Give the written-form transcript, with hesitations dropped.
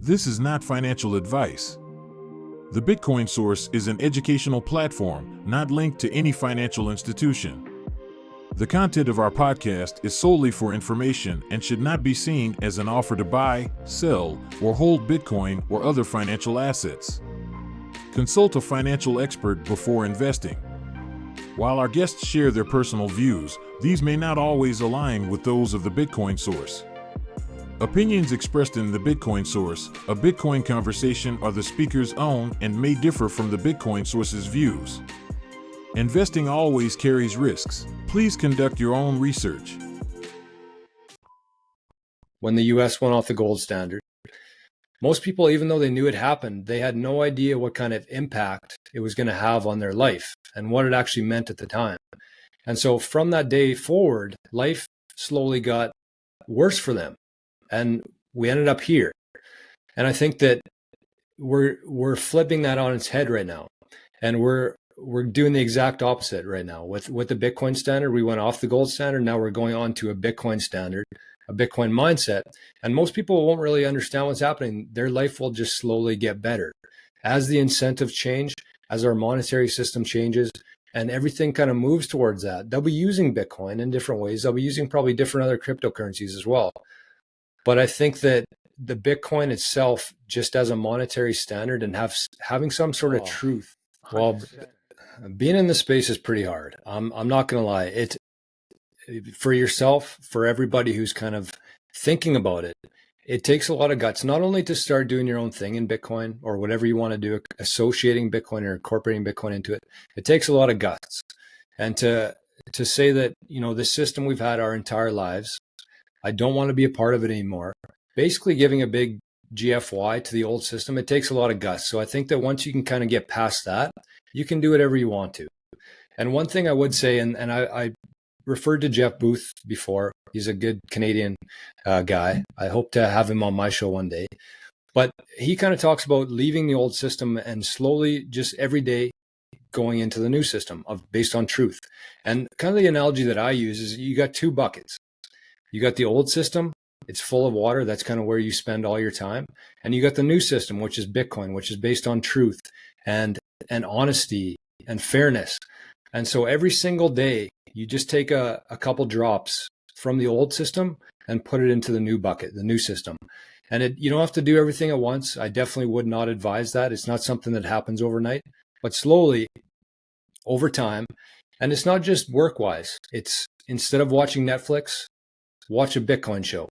This is not financial advice. The Bitcoin Source is an educational platform, not linked to any financial institution. The content of our podcast is solely for information and should not be seen as an offer to buy, sell, or hold Bitcoin or other financial assets. Consult a financial expert before investing. While our guests share their personal views, these may not always align with those of the Bitcoin Source. Opinions expressed in the Bitcoin Source, a Bitcoin conversation, are the speaker's own and may differ from the Bitcoin Source's views. Investing always carries risks. Please conduct your own research. When the US went off the gold standard, most people, even though they knew it happened, they had no idea what kind of impact it was going to have on their life and what it actually meant at the time. And so from that day forward, life slowly got worse for them. And we ended up here. And I think that we're flipping that on its head right now. And we're doing the exact opposite right now. With the Bitcoin standard, we went off the gold standard. Now we're going on to a Bitcoin standard, a Bitcoin mindset. And most people won't really understand what's happening. Their life will just slowly get better. As the incentives change, as our monetary system changes, and everything kind of moves towards that, they'll be using Bitcoin in different ways. They'll be using probably different other cryptocurrencies as well. But I think that the Bitcoin itself, just as a monetary standard and having some sort of truth, well, being in the space is pretty hard. I'm not going to lie. It for yourself, for everybody who's kind of thinking about it, it takes a lot of guts, not only to start doing your own thing in Bitcoin or whatever you want to do, associating Bitcoin or incorporating Bitcoin into it. It takes a lot of guts. And to say that, the system we've had our entire lives, I don't want to be a part of it anymore. Basically giving a big GFY to the old system, it takes a lot of guts. So I think that once you can kind of get past that, you can do whatever you want to. And one thing I would say, and I referred to Jeff Booth before. He's a good Canadian guy. I hope to have him on my show one day. But he kind of talks about leaving the old system and slowly, just every day, going into the new system based on truth. And kind of the analogy that I use is you got two buckets. You got the old system, it's full of water. That's kind of where you spend all your time. And you got the new system, which is Bitcoin, which is based on truth and honesty and fairness. And so every single day, you just take a couple drops from the old system and put it into the new bucket, the new system. And you don't have to do everything at once. I definitely would not advise that. It's not something that happens overnight, but slowly over time. And it's not just work-wise. It's instead of watching Netflix, watch a Bitcoin show.